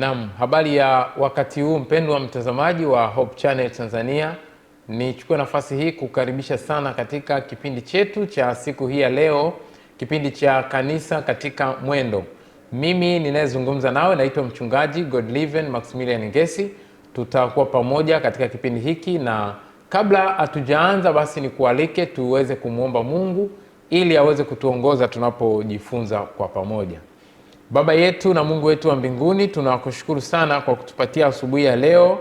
Naam, habari ya wakati huu mpendwa mtazamaji wa Hope Channel Tanzania. Nichukue nafasi hii kukaribisha sana katika kipindi chetu cha siku hii ya leo, kipindi cha kanisa katika mwendo. Mimi ninayezungumza nawe naitwa mchungaji Godliven Maximilian Ngesi. Tutakuwa pamoja katika kipindi hiki, na kabla hatujaanza basi nikualike tuweze kumuomba Mungu ili aweze kutuongoza tunapojifunza kwa pamoja. Baba yetu na Mungu wetu wa mbinguni, tunakushukuru sana kwa kutupatia asubuhi ya leo.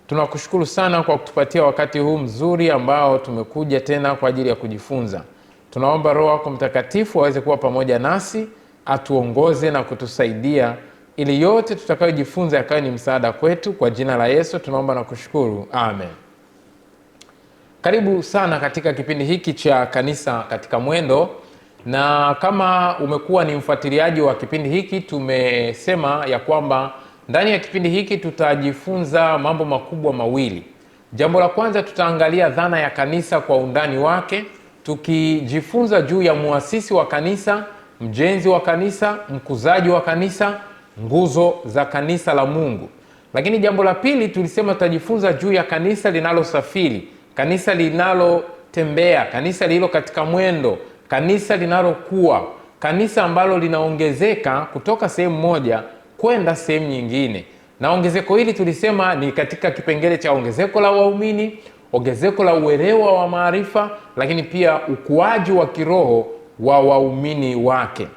Tunakushukuru sana kwa kutupatia wakati huu mzuri ambao tumekuja tena kwa ajili ya kujifunza. Tunaomba Roho wako Mtakatifu aweze kuwa pamoja nasi, atuongoze na kutusaidia ili yote tutakayojifunza yakawe ni msaada kwetu. Kwa jina la Yesu tunaomba na kushukuru. Amen. Karibu sana katika kipindi hiki cha kanisa katika mwendo. Na kama umekuwa ni mfuatiliaji wa kipindi hiki, tumesema ya kwamba ndani ya kipindi hiki tutajifunza mambo makubwa mawili. Jambo la kwanza, tutaangalia dhana ya kanisa kwa undani wake, tukijifunza juu ya muasisi wa kanisa, mjenzi wa kanisa, mkuzaji wa kanisa, nguzo za kanisa la Mungu. Lakini jambo la pili tulisema tutajifunza juu ya kanisa linalosafiri, kanisa linalotembea, kanisa lililo katika mwendo, kanisa linalokuwa, kanisa ambalo linaongezeka kutoka sehemu moja kwenda sehemu nyingine. Na ongezeko hili tulisema ni katika kipengele cha ongezeko la waumini, ongezeko la uelewa wa maarifa, lakini pia ukuaji wa kiroho wa waumini wake.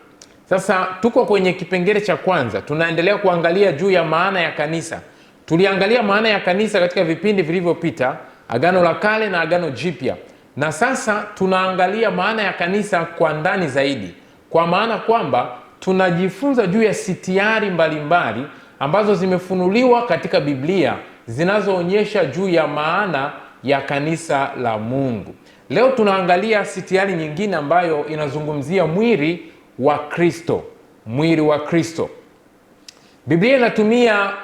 Sasa tuko kwenye kipengele cha kwanza, tunaendelea kuangalia juu ya maana ya kanisa. Tuliangalia maana ya kanisa katika vipindi vilivyopita, Agano la Kale na Agano Jipya. Na sasa tunaangalia maana ya kanisa kwa ndani zaidi, kwa maana kwamba tunajifunza juu ya sitiari mbalimbali ambazo zimefunuliwa katika Biblia zinazoonyesha juu ya maana ya kanisa la Mungu. Leo tunaangalia sitiari nyingine ambayo inazungumzia mwili wa Kristo. Mwili wa Kristo. Biblia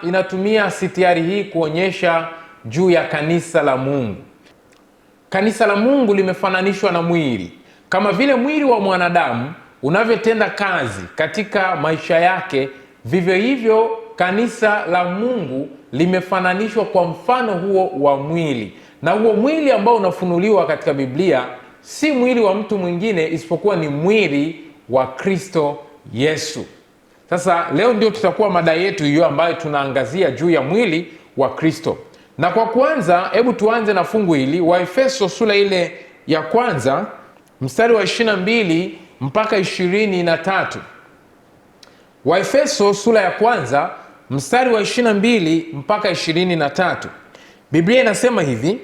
inatumia sitiari hii kuonyesha juu ya kanisa la Mungu. Kanisa la Mungu limefananishwa na mwili. Kama vile mwili wa mwanadamu unavyotenda kazi katika maisha yake, vivyo hivyo kanisa la Mungu limefananishwa kwa mfano huo wa mwili. Na huo mwili ambao unafunuliwa katika Biblia si mwili wa mtu mwingine isipokuwa ni mwili wa Kristo Yesu. Sasa leo ndio tutakuwa mada yetu hiyo ambayo tunaangazia juu ya mwili wa Kristo. Na kwa kwanza, hebu tuanze na fungu hili, Waefeso sura ile ya kwanza mstari wa 22 mpaka 23. Waefeso sura ya kwanza mstari wa 22 mpaka 23. Biblia inasema hivi: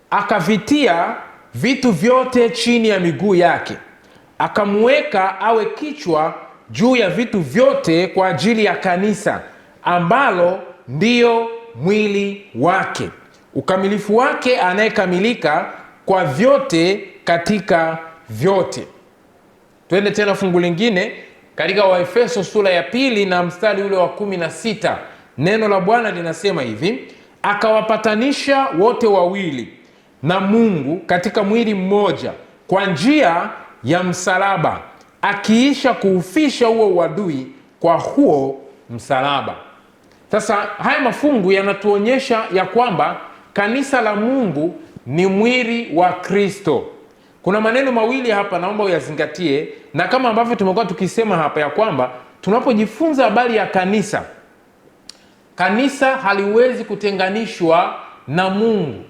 akavitia vitu vyote chini ya miguu yake, akamuweka awe kichwa juu ya vitu vyote kwa ajili ya kanisa, ambalo ndiyo mwili wake, ukamilifu wake, anayekamilika kwa vyote katika vyote. Twende tena fungu lingine katika Waefeso sura ya pili na mstari ule wa 16. Neno la Bwana linasema hivi: akawapatanisha wote wawili na Mungu katika mwili mmoja kwa njia ya msalaba, akiisha kuufisha huo uadui kwa huo msalaba. Sasa haya mafungu yanatuonyesha ya kwamba kanisa la Mungu ni mwili wa Kristo. Kuna maneno mawili hapa naomba uyazingatie, na kama ambavyo tumekuwa tukisema hapa ya kwamba tunapojifunza habari ya kanisa, kanisa haliwezi kutenganishwa na Mungu.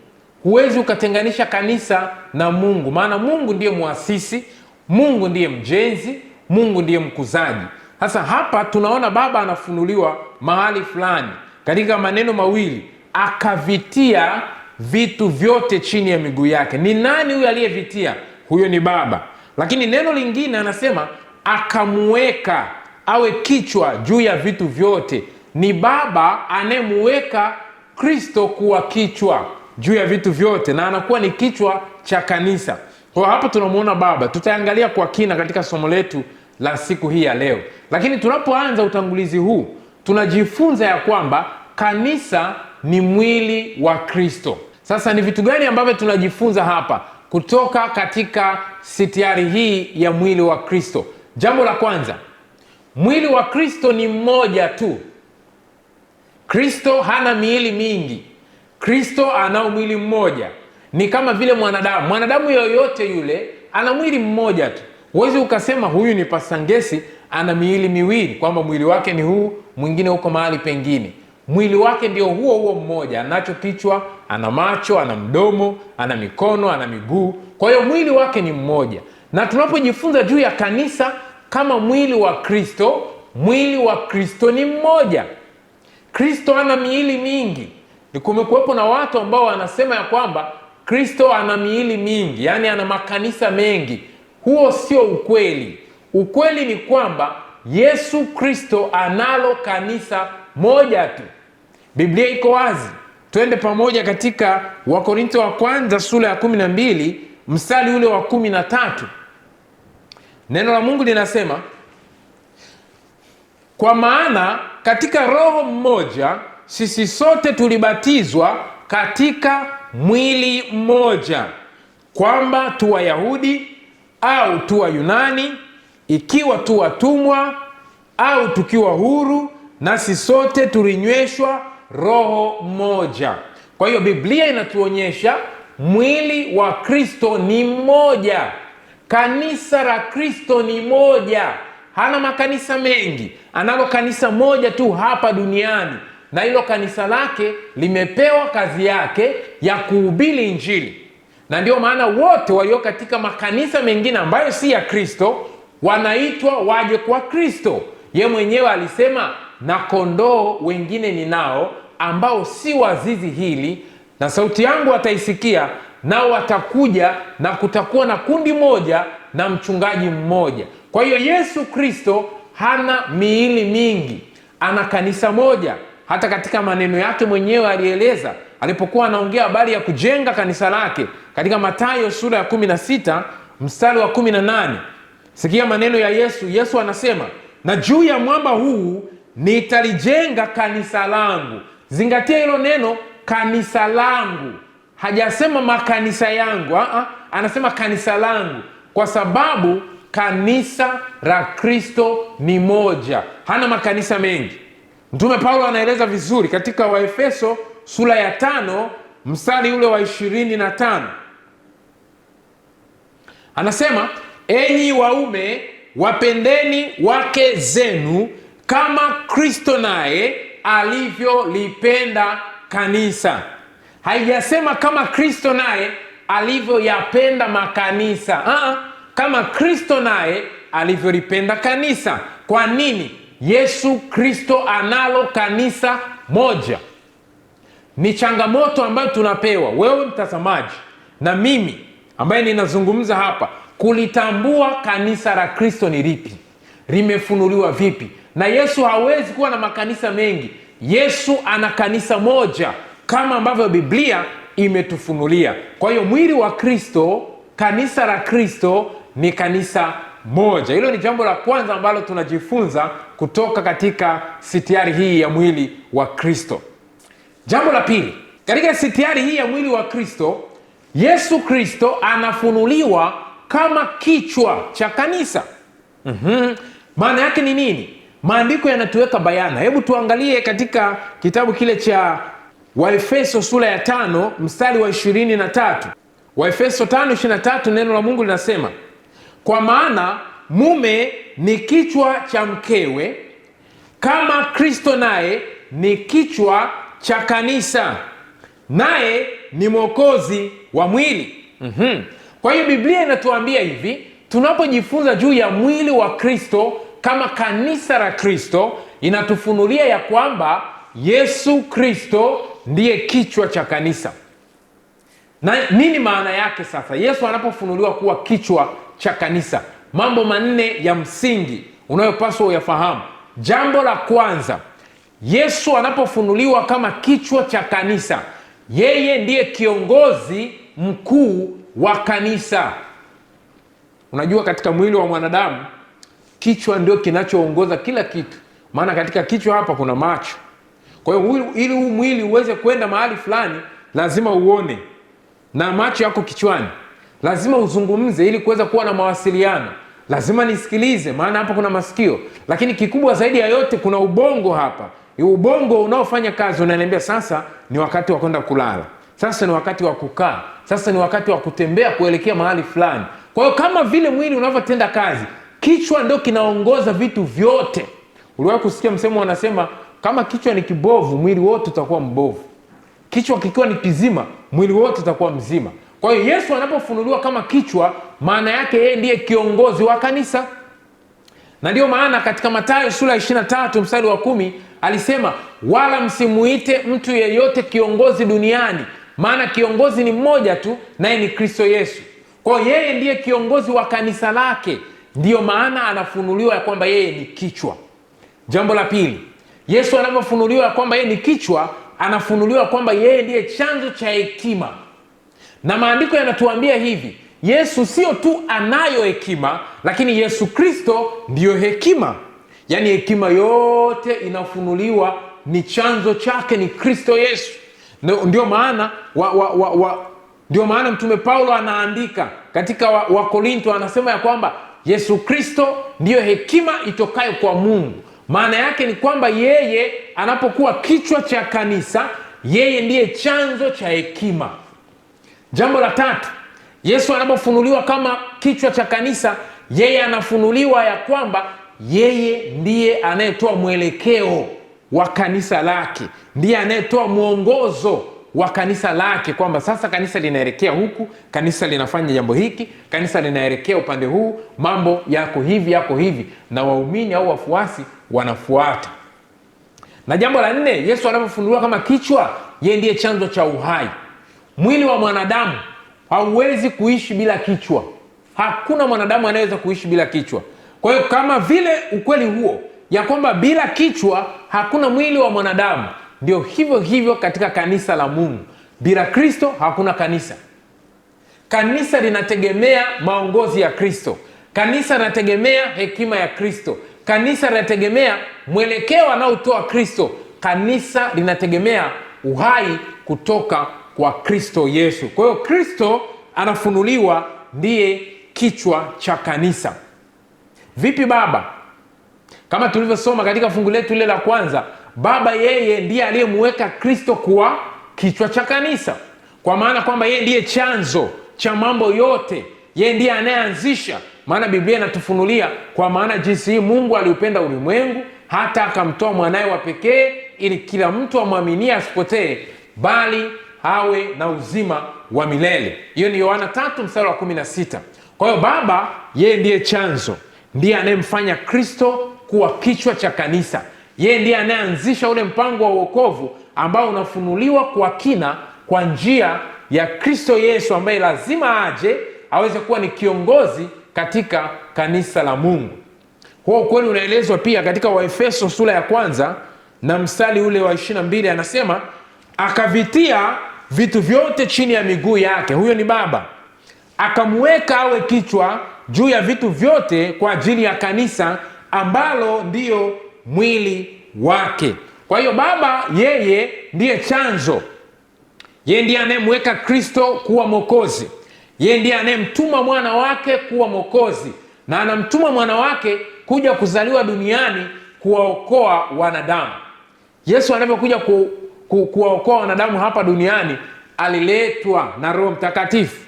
Huwezi ukatenganisha kanisa na Mungu, maana Mungu ndiye muasisi, Mungu ndiye mjenzi, Mungu ndiye mkuzaji. Sasa hapa tunaona Baba anafunuliwa mahali fulani katika maneno mawili, akavitia vitu vyote chini ya miguu yake. Ni nani huyo aliyevitia? Huyo ni Baba. Lakini neno lingine anasema akamuweka awe kichwa juu ya vitu vyote. Ni Baba anayemuweka Kristo kuwa kichwa juu ya vitu vyote, na anakuwa ni kichwa cha kanisa. Kwa hapa tunamuona Baba. Tutaangalia kwa kina katika somo letu la siku hii ya leo. Lakini tunapoanza utangulizi huu, tunajifunza ya kwamba kanisa ni mwili wa Kristo. Sasa ni vitu gani ambavyo tunajifunza hapa kutoka katika sitiari hii ya mwili wa Kristo? Jambo la kwanza, mwili wa Kristo ni mmoja tu. Kristo hana miili mingi. Kristo anao mwili mmoja. Ni kama vile mwanadamu yoyote yule ana mwili mmoja tu. Huwezi ukasema huyu ni Pastor Ngesi ana miili miwili, kwamba mwili wake ni huu, mwingine huko mahali pengine. Mwili wake ndio huo mmoja. Anacho kichwa, ana macho, ana mdomo, ana mikono, ana miguu. Kwa hiyo mwili wake ni mmoja. Na tunapojifunza juu ya kanisa kama mwili wa Kristo, mwili wa Kristo ni mmoja. Kristo ana miili mingi. Kumekuwepo na watu ambao wanasema ya kwamba Kristo ana miili mingi, yani ana makanisa mengi. Huo sio ukweli. Ukweli ni kwamba Yesu Kristo analo kanisa moja tu. Biblia iko wazi. Twende pamoja katika Wakorintho wa kwanza sura ya 12 mstari ule wa 13. Neno la Mungu linasema, kwa maana katika Roho mmoja sisi sote tulibatizwa katika mwili mmoja, kwamba tu Wayahudi au tu Wayunani, ikiwa tu watumwa au tukiwa huru, nasi sote tulinyweshwa Roho mmoja. Kwa hiyo Biblia inatuonyesha mwili wa Kristo ni mmoja. Kanisa la Kristo ni moja. Hana makanisa mengi. Analo kanisa moja tu hapa duniani, na hilo kanisa lake limepewa kazi yake ya kuhubiri Injili. Na ndio maana wote walio katika makanisa mengine ambayo si ya Kristo wanaitwa waje kwa Kristo. Ye mwenyewe alisema, na kondoo wengine ninao ambao si wa zizi hili, na sauti yangu wataisikia, nao watakuja, na kutakuwa na kundi moja na mchungaji mmoja. Kwa hiyo Yesu Kristo hana miili mingi, ana kanisa moja. Hata katika maneno yake mwenyewe alieleza alipokuwa anaongea habari ya kujenga kanisa lake katika Mathayo sura ya 16 mstari wa 18. Sikia maneno ya Yesu. Yesu anasema, na juu ya mwamba huu nitalijenga kanisa langu. Zingatia hilo neno, kanisa langu. Hajasema makanisa yangu, anasema kanisa langu, kwa sababu kanisa la Kristo ni moja. Hana makanisa mengi. Mtume Paulo anaeleza vizuri katika Waefeso sura ya 5 mstari ule wa 25. Anasema, enyi waume wapendeni wake zenu kama Kristo naye alivyolipenda kanisa. Haijasema kama Kristo naye alivyoyapenda makanisa. Kama Kristo naye alivyolipenda kanisa. Kwa nini? Yesu Kristo analo kanisa moja. Ni changamoto ambayo tunapewa wewe mtazamaji na mimi ambaye ninazungumza hapa, kulitambua kanisa la Kristo ni lipi, limefunuliwa vipi. Na Yesu hawezi kuwa na makanisa mengi. Yesu ana kanisa moja kama ambavyo Biblia imetufunulia. Kwa hiyo mwili wa Kristo, kanisa la Kristo ni kanisa moja. Hilo ni jambo la kwanza ambalo tunajifunza kutoka katika sitiari hii ya mwili wa Kristo. Jambo la pili, katika sitiari hii ya mwili wa Kristo, Yesu Kristo anafunuliwa kama kichwa cha kanisa. Maana yake ni nini? Maandiko yanatuweka bayana. Hebu tuangalie katika kitabu kile cha Waefeso sura ya 5 mstari wa 23. Waefeso 5:23, neno la Mungu linasema, kwa maana mume ni kichwa cha mkewe, kama Kristo naye ni kichwa cha kanisa, naye ni mwokozi wa mwili. Kwa hiyo Biblia inatuambia hivi, tunapojifunza juu ya mwili wa Kristo kama kanisa la Kristo, inatufunulia ya kwamba Yesu Kristo ndiye kichwa cha kanisa. Na nini maana yake sasa Yesu anapofunuliwa kuwa kichwa cha kanisa? Mambo manne ya msingi unayopaswa uyafahamu. Jambo la kwanza, Yesu anapofunuliwa kama kichwa cha kanisa, yeye ndiye kiongozi mkuu wa kanisa. Unajua, katika mwili wa mwanadamu kichwa ndio kinachoongoza kila kitu, maana katika kichwa hapa kuna macho. Kwa hiyo ili huu mwili uweze kwenda mahali fulani, lazima uone, na macho yako kichwani. Lazima uzungumze ili kuweza kuwa na mawasiliano. Lazima nisikilize, maana hapa kuna masikio. Lakini kikubwa zaidi ya yote, kuna ubongo hapa, ubongo unaofanya kazi unaniambia sasa ni wakati wa kwenda kulala, sasa ni wakati wa kukaa, sasa ni wakati wa kutembea kuelekea mahali fulani. Kwa hiyo kama vile mwili unavyotenda kazi, kichwa ndio kinaongoza vitu vyote. Uliwahi kusikia msemo wanasema kama kichwa ni kibovu, mwili wote utakuwa mbovu. Kichwa kikiwa ni kizima, mwili wote utakuwa mzima. Kwa hiyo Yesu anapofunuliwa kama kichwa, maana yake yeye ndiye kiongozi wa kanisa. Na ndio maana katika Mathayo sura 23 mstari wa 10 alisema, wala msimuite mtu yeyote kiongozi duniani, maana kiongozi ni mmoja tu, naye ni Kristo Yesu. Kwa hiyo yeye ndiye kiongozi wa kanisa lake. Ndiyo maana anafunuliwa ya kwamba yeye ni kichwa. Jambo la pili, Yesu anapofunuliwa ya kwamba yeye ni kichwa, anafunuliwa kwamba yeye ndiye chanzo cha hekima. Na maandiko yanatuambia hivi, Yesu sio tu anayo hekima, lakini Yesu Kristo ndiyo hekima. Yaani hekima yote inafunuliwa ni chanzo chake ni Kristo Yesu. Ndio maana ndio maana Mtume Paulo anaandika katika Wakorinto, anasema ya kwamba Yesu Kristo ndiyo hekima itokayo kwa Mungu. Maana yake ni kwamba yeye anapokuwa kichwa cha kanisa, yeye ndiye chanzo cha hekima. Jambo la tatu, Yesu anapofunuliwa kama kichwa cha kanisa, yeye anafunuliwa ya kwamba yeye ndiye anayetoa mwelekeo wa kanisa lake, ndiye anayetoa mwongozo wa kanisa lake, kwamba sasa kanisa linaelekea huku, kanisa linafanya jambo hiki, kanisa linaelekea upande huu, mambo yako hivi, na waumini au wafuasi wanafuata. Na jambo la nne, Yesu anapofunuliwa kama kichwa, yeye ndiye chanzo cha uhai. Mwili wa mwanadamu hauwezi kuishi bila kichwa. Hakuna mwanadamu anayeweza kuishi bila kichwa. Kwa hiyo kama vile ukweli huo ya kwamba bila kichwa hakuna mwili wa mwanadamu, ndio hivyo hivyo katika kanisa la Mungu. Bila Kristo hakuna kanisa. Kanisa linategemea maongozi ya Kristo. Kanisa linategemea hekima ya Kristo. Kanisa linategemea mwelekeo anaotoa Kristo. Kanisa linategemea uhai kutoka kwa Kristo Yesu. Kwa hiyo Kristo anafunuliwa ndiye kichwa cha kanisa. Vipi Baba? Kama tulivyosoma katika fungu letu ile la kwanza, Baba yeye ndiye aliyemweka Kristo kuwa kichwa cha kanisa. Kwa maana kwamba yeye ndiye chanzo cha mambo yote. Yeye ndiye anayeanzisha. Maana Biblia inatufunulia, kwa maana jinsi hii Mungu aliupenda ulimwengu hata akamtoa mwanaye wa pekee, ili kila mtu amwaminie asipotee, bali awe na uzima wa milele. Hiyo ni Yohana 3 mstari wa 16. Kwa hiyo Baba yeye ndiye chanzo, ndiye anayemfanya Kristo kuwa kichwa cha kanisa. Yeye ndiye anayeanzisha ule mpango wa wokovu ambao unafunuliwa kwa kina kwa njia ya Kristo Yesu, ambaye lazima aje aweze kuwa ni kiongozi katika kanisa la Mungu. Huo ukweli unaelezwa pia katika Waefeso sura ya 1 na mstari ule wa 22, anasema akavitia vitu vyote chini ya miguu yake. Huyo ni Baba. Akamweka awe kichwa juu ya vitu vyote kwa ajili ya kanisa, ambalo ndiyo mwili wake. Kwa hiyo Baba yeye ndiye chanzo. Yeye ndiye anayemweka Kristo kuwa Mwokozi. Yeye ndiye anayemtuma mwana wake kuwa Mwokozi, na anamtuma mwana wake kuja kuzaliwa duniani kuwaokoa wanadamu. Yesu anapokuja kuwaokoa wanadamu hapa duniani, aliletwa na Roho Mtakatifu.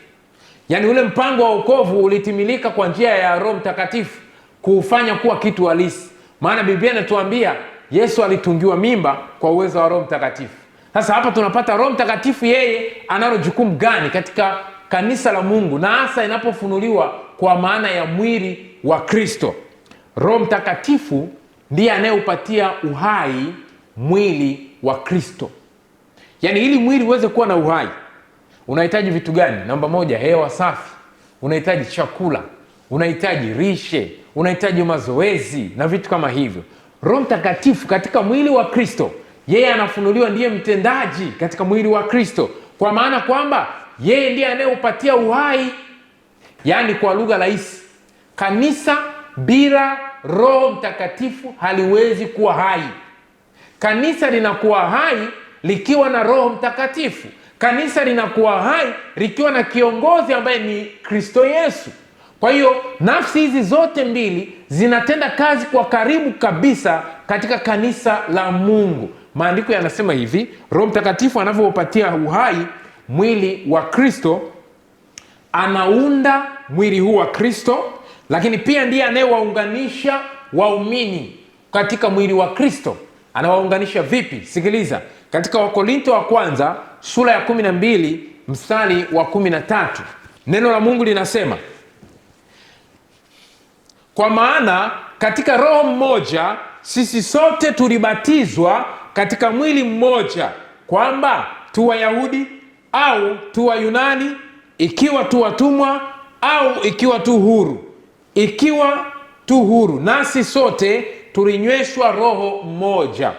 Yaani ule mpango wa wokovu ulitimilika kwa njia ya Roho Mtakatifu kuufanya kuwa kitu halisi. Maana Biblia inatuambia Yesu alitungiwa mimba kwa uwezo wa Roho Mtakatifu. Sasa hapa tunapata Roho Mtakatifu yeye analo jukumu gani katika kanisa la Mungu, na hasa inapofunuliwa kwa maana ya mwili wa Kristo. Roho Mtakatifu ndiye anayeupatia uhai mwili wa Kristo. Yaani ili mwili uweze kuwa na uhai, unahitaji vitu gani? Namba moja, hewa safi. Unahitaji chakula, unahitaji lishe, unahitaji mazoezi na vitu kama hivyo. Roho Mtakatifu katika mwili wa Kristo, yeye anafunuliwa ndiye mtendaji katika mwili wa Kristo, kwa maana kwamba yeye ndiye anayeupatia uhai. Yaani kwa lugha rahisi, kanisa bila Roho Mtakatifu haliwezi kuwa hai. Kanisa linakuwa hai likiwa na Roho Mtakatifu. Kanisa linakuwa hai likiwa na kiongozi ambaye ni Kristo Yesu. Kwa hiyo nafsi hizi zote mbili zinatenda kazi kwa karibu kabisa katika kanisa la Mungu. Maandiko yanasema hivi, Roho Mtakatifu anavyopatia uhai mwili wa Kristo, anaunda mwili huu wa Kristo, lakini pia ndiye anayewaunganisha waumini katika mwili wa Kristo. Anawaunganisha vipi? Sikiliza, katika Wakorinto wa kwanza sura ya 12 mstari wa 13, neno la Mungu linasema, kwa maana katika Roho mmoja sisi sote tulibatizwa katika mwili mmoja, kwamba tu Wayahudi au tu Wayunani, ikiwa tu watumwa au ikiwa tu huru, nasi sote tulinyweshwa roho mmoja.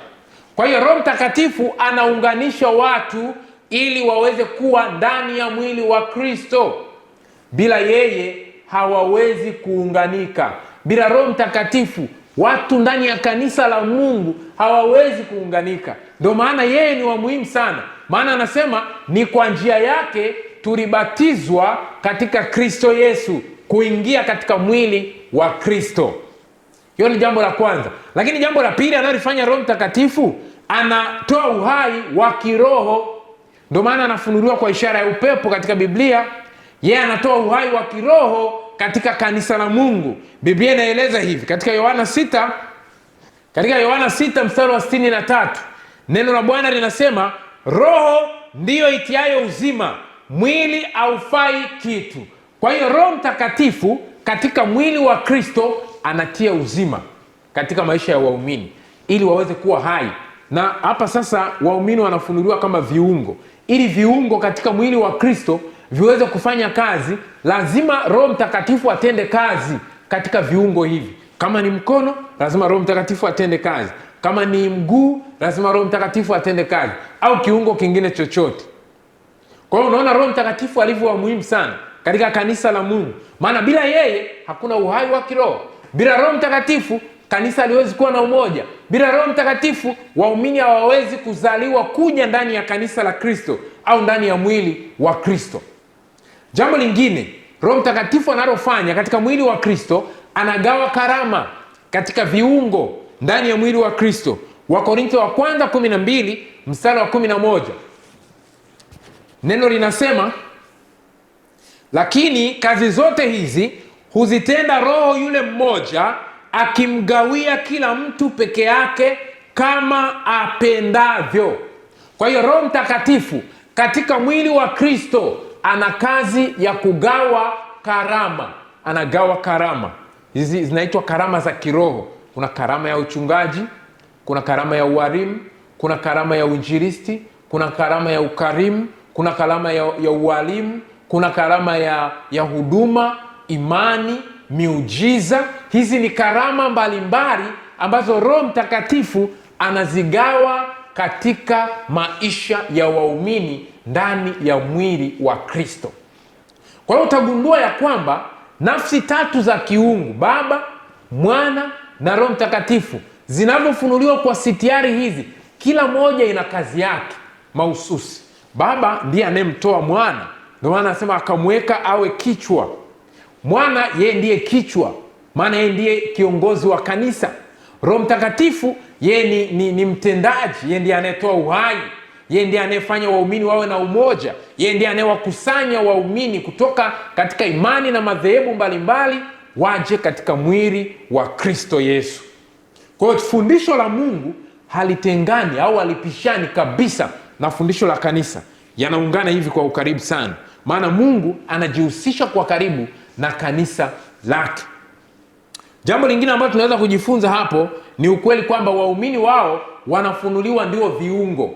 Kwa hiyo Roho Mtakatifu anaunganisha watu ili waweze kuwa ndani ya mwili wa Kristo. Bila yeye hawawezi kuunganika. Bila Roho Mtakatifu watu ndani ya kanisa la Mungu hawawezi kuunganika. Ndio maana yeye ni wa muhimu sana, maana anasema ni kwa njia yake tulibatizwa katika Kristo Yesu, kuingia katika mwili wa Kristo. Hiyo ni jambo la kwanza. Lakini jambo la pili analofanya Roho Mtakatifu, anatoa uhai wa kiroho. Ndio maana anafunuliwa kwa ishara ya upepo katika Biblia. Yeye anatoa uhai wa kiroho katika kanisa la Mungu. Biblia inaeleza hivi katika Yohana 6 mstari wa 63, neno la Bwana linasema, roho ndiyo itiayo uzima, mwili haufai kitu. Kwa hiyo Roho Mtakatifu katika mwili wa Kristo anatia uzima katika maisha ya waumini ili waweze kuwa hai. Na hapa sasa waumini wanafunuliwa kama viungo. Ili viungo katika mwili wa Kristo viweze kufanya kazi, lazima Roho Mtakatifu atende kazi katika viungo hivi. Kama ni mkono, lazima Roho Mtakatifu atende kazi. Kama ni mguu, lazima Roho Mtakatifu atende kazi, au kiungo kingine chochote. Kwa hiyo unaona Roho Mtakatifu alivyo wa muhimu sana katika kanisa la Mungu, maana bila yeye hakuna uhai wa kiroho. Bila Roho Mtakatifu kanisa haliwezi kuwa na umoja. Bila Roho Mtakatifu waumini hawawezi kuzaliwa kuja ndani ya kanisa la Kristo au ndani ya mwili wa Kristo. Jambo lingine Roho Mtakatifu analofanya katika mwili wa Kristo, anagawa karama katika viungo ndani ya mwili wa Kristo. Wakorintho wa kwanza 12 mstari wa 11, neno linasema, lakini kazi zote hizi huzitenda Roho yule mmoja, akimgawia kila mtu peke yake kama apendavyo. Kwa hiyo Roho Mtakatifu katika mwili wa Kristo ana kazi ya kugawa karama. Anagawa karama. Hizi zinaitwa karama za kiroho. Kuna karama ya uchungaji, kuna karama ya ualimu, kuna karama ya uinjilisti, kuna karama ya ukarimu, kuna karama ya ualimu, kuna karama ya huduma, imani, miujiza. Hizi ni karama mbalimbali ambazo Roho Mtakatifu anazigawa katika maisha ya waumini ndani ya mwili wa Kristo. Kwa hiyo utagundua ya kwamba nafsi tatu za kiungu, Baba, Mwana na Roho Mtakatifu, zinavyofunuliwa kwa sitiari hizi, kila moja ina kazi yake mahususi. Baba ndiye anayemtoa Mwana, ndio maana anasema akamweka awe kichwa. Mwana yeye ndiye kichwa, maana yeye ndiye kiongozi wa kanisa. Roho Mtakatifu yeye ni mtendaji, yeye ndiye anayetoa uhai, yeye ndiye anayefanya waumini wawe na umoja, yeye ndiye anayewakusanya waumini kutoka katika imani na madhehebu mbalimbali waje katika mwili wa Kristo Yesu. Kwa hiyo fundisho la Mungu halitengani au halipishani kabisa na fundisho la kanisa. Yanaungana hivi kwa ukaribu sana, maana Mungu anajihusisha kwa karibu na kanisa lake. Jambo lingine ambalo tunaweza kujifunza hapo ni ukweli kwamba waumini wao wanafunuliwa ndio viungo.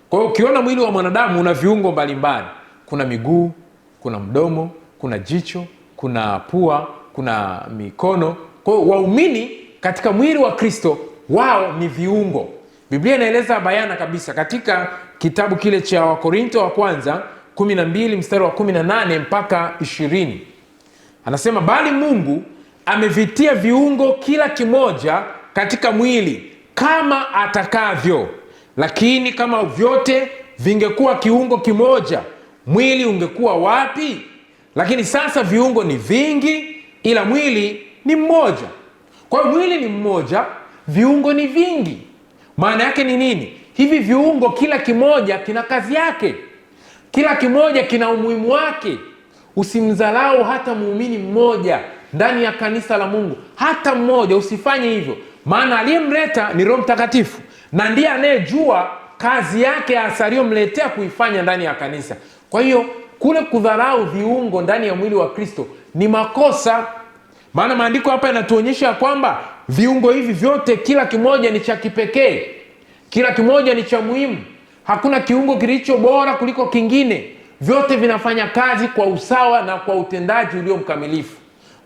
Kwa hiyo ukiona mwili wa mwanadamu una viungo mbalimbali. Kuna miguu, kuna mdomo, kuna jicho, kuna pua, kuna mikono. Kwa hiyo waumini katika mwili wa Kristo wao ni viungo. Biblia inaeleza bayana kabisa katika kitabu kile cha Wakorintho wa kwanza 12 mstari wa 18 mpaka 20. Anasema, bali Mungu amevitia viungo kila kimoja katika mwili kama atakavyo. Lakini kama vyote vingekuwa kiungo kimoja, mwili ungekuwa wapi? Lakini sasa viungo ni vingi, ila mwili ni mmoja. Kwa hiyo mwili ni mmoja, viungo ni vingi. Maana yake ni nini? Hivi viungo kila kimoja kina kazi yake, kila kimoja kina umuhimu wake. Usimdharau hata muumini mmoja ndani ya kanisa la Mungu, hata mmoja. Usifanye hivyo, maana aliyemleta ni Roho Mtakatifu na ndiye anayejua kazi yake hasa aliyomletea kuifanya ndani ya kanisa. Kwa hiyo kule kudharau viungo ndani ya mwili wa Kristo ni makosa, maana maandiko hapa yanatuonyesha kwamba viungo hivi vyote kila kimoja ni cha kipekee, kila kimoja ni cha muhimu. Hakuna kiungo kilicho bora kuliko kingine, vyote vinafanya kazi kwa usawa na kwa utendaji ulio mkamilifu.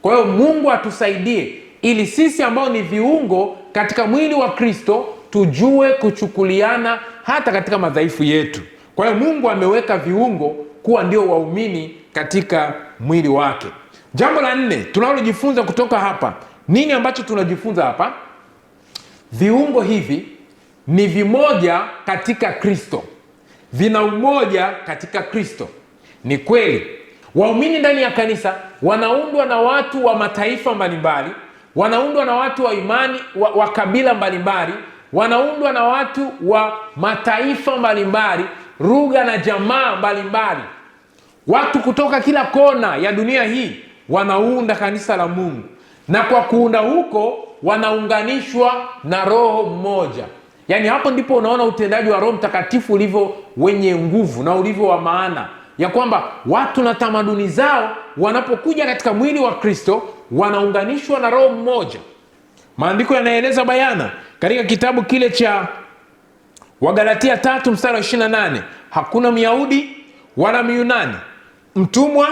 Kwa hiyo Mungu atusaidie ili sisi ambao ni viungo katika mwili wa Kristo tujue kuchukuliana hata katika madhaifu yetu. Kwa hiyo Mungu ameweka viungo kuwa ndio waumini katika mwili wake. Jambo la 4 tunalojifunza kutoka hapa, nini ambacho tunajifunza hapa? Viungo hivi ni vimoja katika Kristo, vina umoja katika Kristo. Ni kweli waumini ndani ya kanisa wanaundwa na watu wa mataifa mbalimbali, wanaundwa na watu wa imani wa kabila mbalimbali, wanaundwa na watu wa mataifa mbalimbali, lugha na jamaa mbalimbali. Watu kutoka kila kona ya dunia hii wanaunda kanisa la Mungu, na kwa kuunda huko wanaunganishwa na Roho mmoja. Yaani hapo ndipo unaona utendaji wa Roho Mtakatifu ulivyo wenye nguvu na ulivyo wa maana, ya kwamba watu na tamaduni zao wanapokuja katika mwili wa Kristo wanaunganishwa na Roho mmoja. Maandiko yanaeleza bayana katika kitabu kile cha Wagalatia 3:28, hakuna Myahudi wala Myunani, mtumwa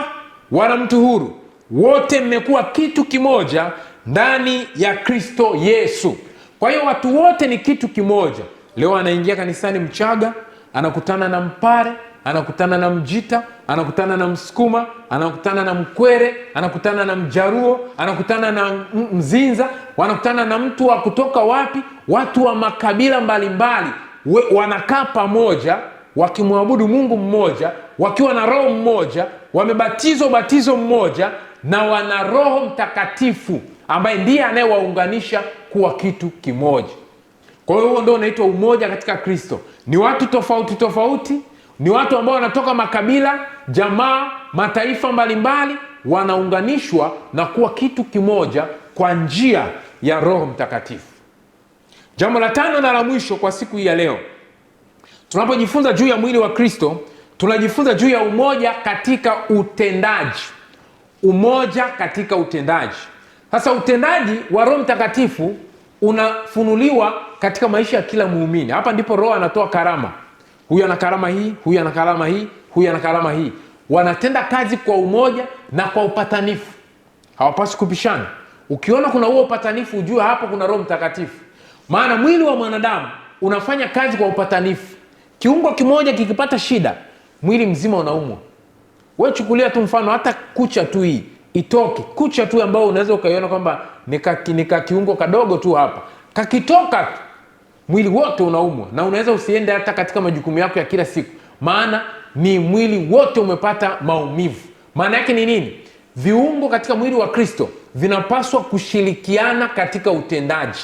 wala mtu huru, wote mmekuwa kitu kimoja ndani ya Kristo Yesu. Kwa hiyo watu wote ni kitu kimoja. Leo anaingia kanisani Mchaga, anakutana na Mpare, anakutana na Mjita, anakutana na Msukuma, anakutana na Mkwere, anakutana na Mjaruo, anakutana na Mzinza, wanakutana na mtu wa kutoka wapi, watu wa makabila mbalimbali wanakaa pamoja wakimwabudu Mungu mmoja, wakiwa na Roho mmoja, wamebatizwa ubatizo mmoja, na wana Roho Mtakatifu ambaye ndiye anayewaunganisha kuwa kitu kimoja. Kwa hiyo huo ndio unaitwa umoja katika Kristo. Ni watu tofauti tofauti, ni watu ambao wanatoka makabila, jamaa, mataifa mbalimbali, wanaunganishwa na kuwa kitu kimoja kwa njia ya Roho Mtakatifu. Jambo la 5 na la mwisho kwa siku hii ya leo, tunapojifunza juu ya mwili wa Kristo, tunajifunza juu ya umoja katika utendaji. Umoja katika utendaji. Sasa utendaji wa Roho Mtakatifu unafunuliwa katika maisha ya kila muumini. Hapa ndipo Roho anatoa karama. Huyu ana karama hii, huyu ana karama hii, huyu ana karama hii. Wanatenda kazi kwa umoja na kwa upatanifu. Hawapaswi kupishana. Ukiona kuna huo upatanifu, ujue hapo kuna Roho Mtakatifu. Maana mwili wa mwanadamu unafanya kazi kwa upatanifu. Kiungo kimoja kikipata shida, mwili mzima unaumwa. Wewe chukulia tu mfano, hata kucha tu hii itoke, kucha tu ambao unaweza ukaiona kwamba nika kiungo kadogo tu hapa, kakitoka mwili wote unaumwa, na unaweza usiende hata katika majukumu yako ya kila siku, maana ni mwili wote umepata maumivu. Maana yake ni nini? Viungo katika mwili wa Kristo vinapaswa kushirikiana katika utendaji,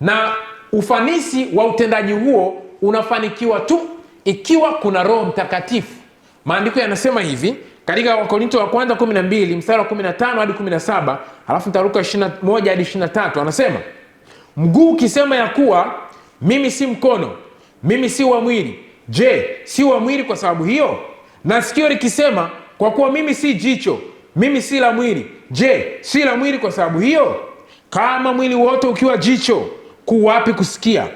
na ufanisi wa utendaji huo unafanikiwa tu ikiwa kuna Roho Mtakatifu. Maandiko yanasema hivi katika Wakorinto wa kwanza 12 mstari wa 15 hadi 17, halafu nitaruka 21 hadi 23. Anasema, mguu ukisema ya kuwa mimi si mkono, mimi si wa mwili, je, si wa mwili kwa sababu hiyo? Na sikio likisema kwa kuwa mimi si jicho, mimi si la mwili, je, si la mwili kwa sababu hiyo? Kama mwili wote ukiwa jicho, kuwapi kusikia?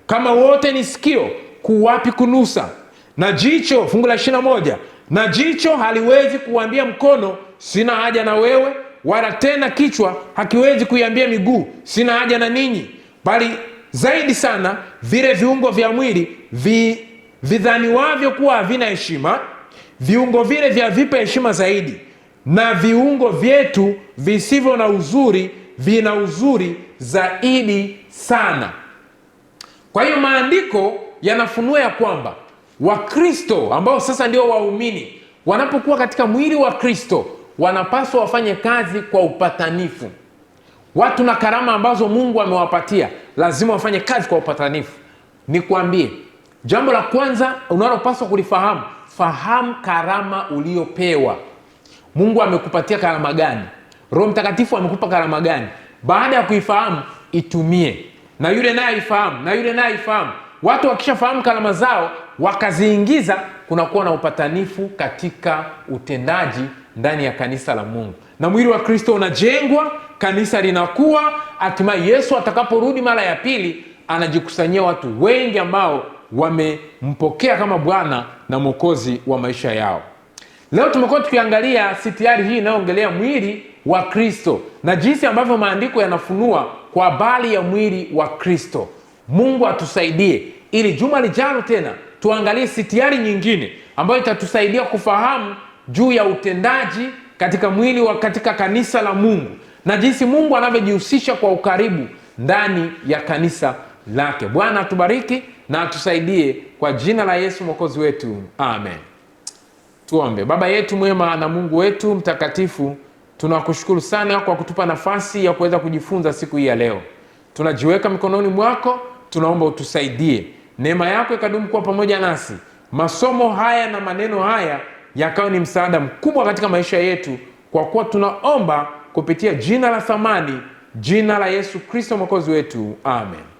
Kama wote ni sikio, kuwapi kunusa? Na jicho, fungu la 21, na jicho haliwezi kuambia mkono, sina haja na wewe, wala tena kichwa hakiwezi kuiambia miguu, sina haja na ninyi. Bali zaidi sana vile viungo vya mwili vidhaniwavyo kuwa havina heshima, viungo vile vyavipa heshima zaidi, na viungo vyetu visivyo na uzuri vina uzuri zaidi sana. Kwa hiyo maandiko yanafunua ya kwamba Wakristo ambao sasa ndio waumini wanapokuwa katika mwili wa Kristo wanapaswa wafanye kazi kwa upatanifu. Watu na karama ambazo Mungu amewapatia lazima wafanye kazi kwa upatanifu. Nikwambie, jambo la kwanza unalopaswa kulifahamu, fahamu karama uliopewa. Mungu amekupatia karama gani? Roho Mtakatifu amekupa karama gani? Baada ya kuifahamu, itumie. Na yule naye ifahamu, na yule naye ifahamu. Watu wakishafahamu karama zao, wakaziingiza, kunakuwa na upatanifu katika utendaji ndani ya kanisa la Mungu. Na mwili wa Kristo unajengwa, kanisa linakuwa, hatimaye Yesu atakaporudi mara ya pili, anajikusanyia watu wengi ambao wamempokea kama Bwana na Mwokozi wa maisha yao. Leo tumekuwa tukiangalia sitiari hii inayoongelea mwili wa Kristo na jinsi ambavyo maandiko yanafunua kwa habari ya mwili wa Kristo. Mungu atusaidie ili juma lijalo tena tuangalie sitiari nyingine ambayo itatusaidia kufahamu juu ya utendaji katika mwili wa katika kanisa la Mungu na jinsi Mungu anavyojihusisha kwa ukaribu ndani ya kanisa lake. Bwana atubariki na atusaidie kwa jina la Yesu Mwokozi wetu. Amen. Tuombe. Baba yetu mwema na Mungu wetu mtakatifu, tunakushukuru sana kwa kutupa nafasi ya kuweza kujifunza siku hii ya leo. Tunajiweka mikononi mwako, tunaomba utusaidie. Neema yako ikadumu kuwa pamoja nasi. Masomo haya na maneno haya yakawa ni msaada mkubwa katika maisha yetu, kwa kuwa tunaomba kupitia jina la thamani, jina la Yesu Kristo Mwokozi wetu. Amen.